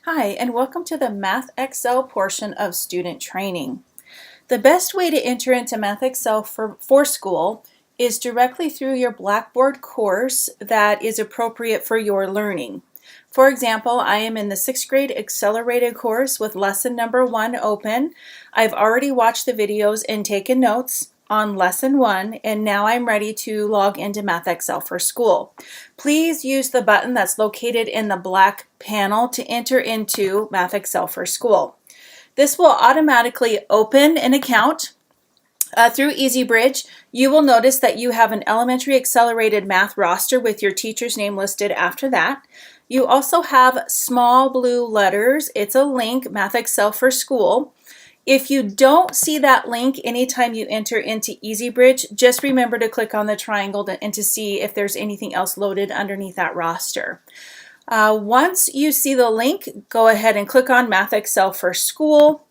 Hi, and welcome to the Math Excel portion of student training. The best way to enter into Math Excel for school is directly through your Blackboard course that is appropriate for your learning. For example, I am in the 6th grade accelerated course with lesson number 1 open. I've already watched the videos and taken notes on lesson 1, and now I'm ready to log into Math Excel for school. Please use the button that's located in the black panel to enter into Math Excel for school. This will automatically open an account through EasyBridge. You will notice that you have an elementary accelerated math roster with your teacher's name listed after that. You also have small blue letters. It's a link, Math Excel for School. If you don't see that link anytime you enter into EasyBridge, just remember to click on the triangle and to see if there's anything else loaded underneath that roster. Once you see the link, go ahead and click on Math Excel for School.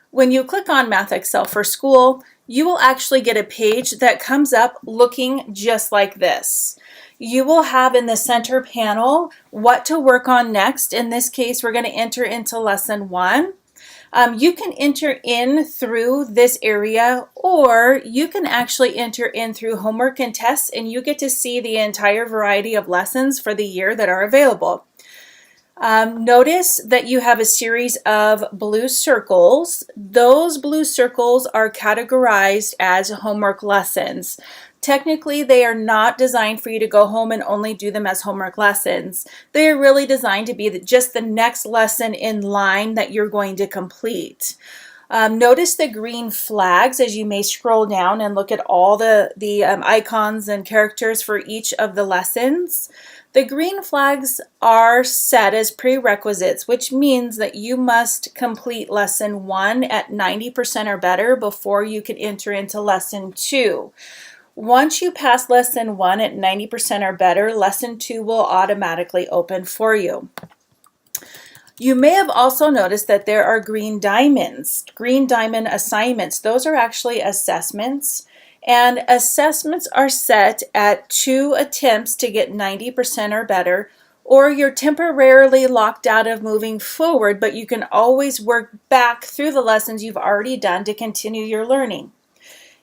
When you click on Math Excel for School, you will actually get a page that comes up looking just like this. You will have in the center panel what to work on next. In this case, we're going to enter into lesson 1. You can enter in through this area, or you can actually enter in through homework and tests, and you get to see the entire variety of lessons for the year that are available. Notice that you have a series of blue circles. Those blue circles are categorized as homework lessons. Technically, they are not designed for you to go home and only do them as homework lessons. They are really designed to be just the next lesson in line that you're going to complete. Notice the green flags as you may scroll down and look at all the icons and characters for each of the lessons. The green flags are set as prerequisites, which means that you must complete lesson 1 at 90% or better before you can enter into lesson 2. Once you pass lesson 1 at 90% or better, lesson 2 will automatically open for you. You may have also noticed that there are green diamonds, green diamond assignments. Those are actually assessments, and assessments are set at 2 attempts to get 90% or better, or you're temporarily locked out of moving forward, but you can always work back through the lessons you've already done to continue your learning.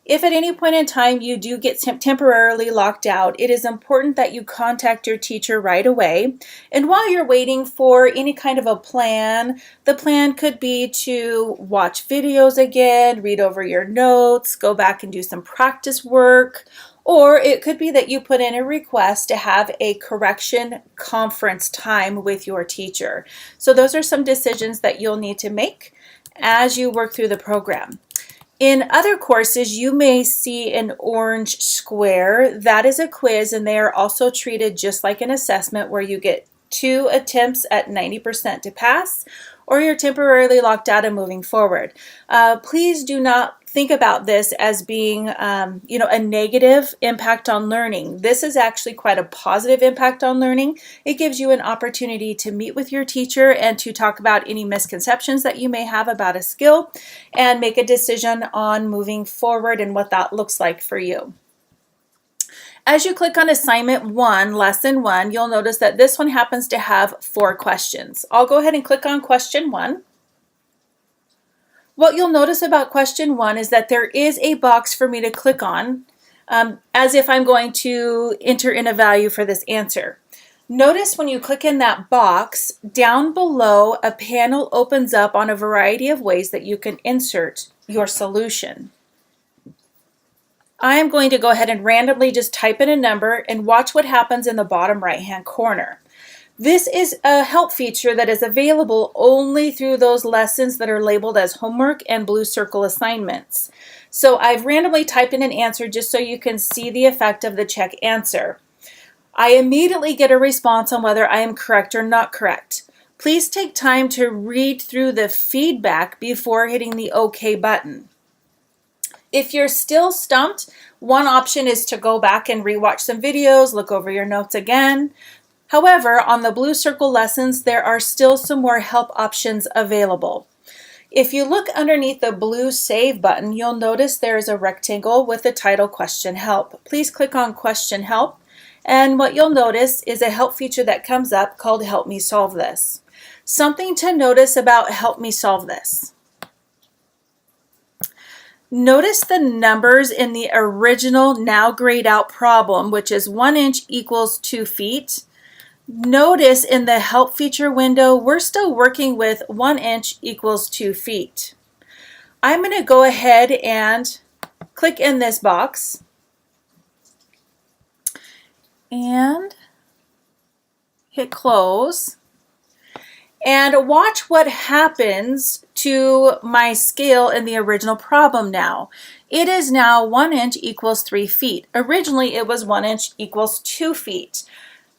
If at any point in time you do get temporarily locked out, it is important that you contact your teacher right away. And while you're waiting for any kind of a plan, the plan could be to watch videos again, read over your notes, go back and do some practice work, or it could be that you put in a request to have a correction conference time with your teacher. So those are some decisions that you'll need to make as you work through the program. In other courses, you may see an orange square. That is a quiz, and they are also treated just like an assessment where you get 2 attempts at 90% to pass, or you're temporarily locked out and moving forward. Please do not think about this as being a negative impact on learning. This is actually quite a positive impact on learning. It gives you an opportunity to meet with your teacher and to talk about any misconceptions that you may have about a skill and make a decision on moving forward and what that looks like for you. As you click on assignment 1, lesson 1, you'll notice that this one happens to have 4 questions. I'll go ahead and click on question 1. What you'll notice about question 1 is that there is a box for me to click on as if I'm going to enter in a value for this answer. Notice when you click in that box, down below a panel opens up on a variety of ways that you can insert your solution. I am going to go ahead and randomly just type in a number and watch what happens in the bottom right-hand corner. This is a help feature that is available only through those lessons that are labeled as homework and blue circle assignments. So I've randomly typed in an answer just so you can see the effect of the check answer. I immediately get a response on whether I am correct or not correct. Please take time to read through the feedback before hitting the OK button. If you're still stumped, one option is to go back and rewatch some videos, look over your notes again. However, on the blue circle lessons, there are still some more help options available. If you look underneath the blue Save button, you'll notice there is a rectangle with the title Question Help. Please click on Question Help, And what you'll notice is a help feature that comes up called Help Me Solve This. Something to notice about Help Me Solve This. Notice the numbers in the original now grayed out problem, which is 1 inch equals 2 feet. Notice in the help feature window, we're still working with 1 inch equals 2 feet. I'm going to go ahead and click in this box and hit close. And watch what happens to my scale in the original problem now. It is now 1 inch equals 3 feet. Originally, it was 1 inch equals 2 feet.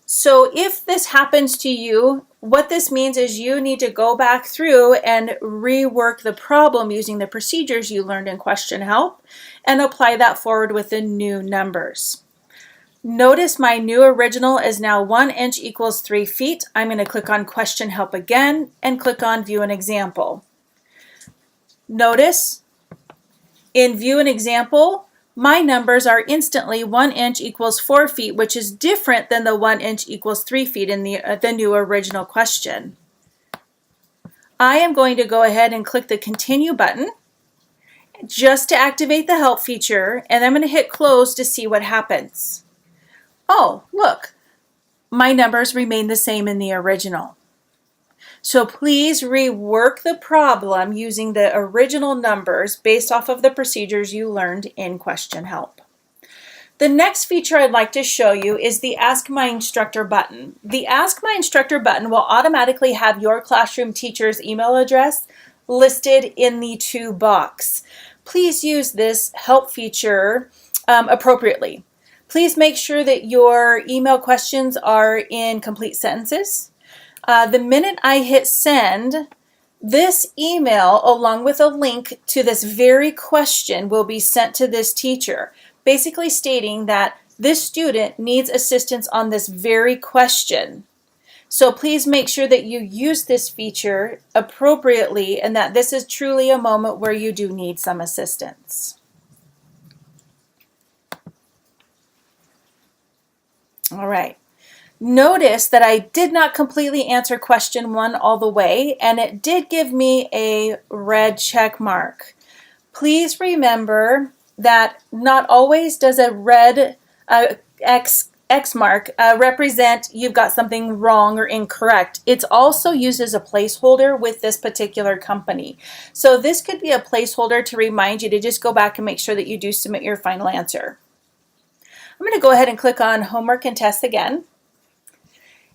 So if this happens to you, what this means is you need to go back through and rework the problem using the procedures you learned in Question Help and apply that forward with the new numbers. Notice my new original is now 1 inch equals 3 feet. I'm going to click on Question Help again and click on View an Example. Notice in View an Example, my numbers are instantly 1 inch equals 4 feet, which is different than the 1 inch equals 3 feet in the new original question. I am going to go ahead and click the Continue button just to activate the help feature, and I'm going to hit close to see what happens. Oh, look, my numbers remain the same in the original. So please rework the problem using the original numbers based off of the procedures you learned in Question Help. The next feature I'd like to show you is the Ask My Instructor button. The Ask My Instructor button will automatically have your classroom teacher's email address listed in the To box. Please use this help feature appropriately. Please make sure that your email questions are in complete sentences. The minute I hit send, this email along with a link to this very question will be sent to this teacher, basically stating that this student needs assistance on this very question. So please make sure that you use this feature appropriately and that this is truly a moment where you do need some assistance. All right. Notice that I did not completely answer question 1 all the way, and it did give me a red check mark. Please remember that not always does a red X mark represent you've got something wrong or incorrect. It's also used as a placeholder with this particular company. So this could be a placeholder to remind you to just go back and make sure that you do submit your final answer. I'm going to go ahead and click on Homework and Tests again.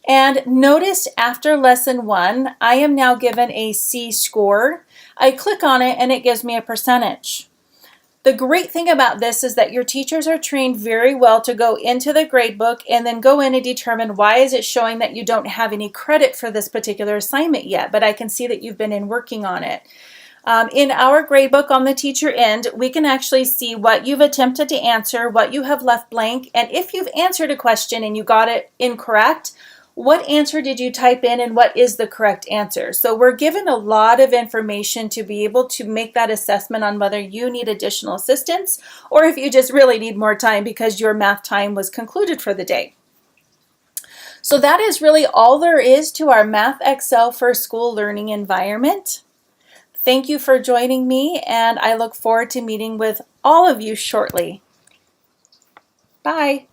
And notice after lesson 1, I am now given a C score. I click on it and it gives me a percentage. The great thing about this is that your teachers are trained very well to go into the gradebook and then go in and determine why is it showing that you don't have any credit for this particular assignment yet, but I can see that you've been in working on it. In our gradebook on the teacher end, we can actually see what you've attempted to answer, what you have left blank, and if you've answered a question and you got it incorrect, what answer did you type in and what is the correct answer? So we're given a lot of information to be able to make that assessment on whether you need additional assistance or if you just really need more time because your math time was concluded for the day. So that is really all there is to our MathXL for School learning environment. Thank you for joining me, and I look forward to meeting with all of you shortly. Bye.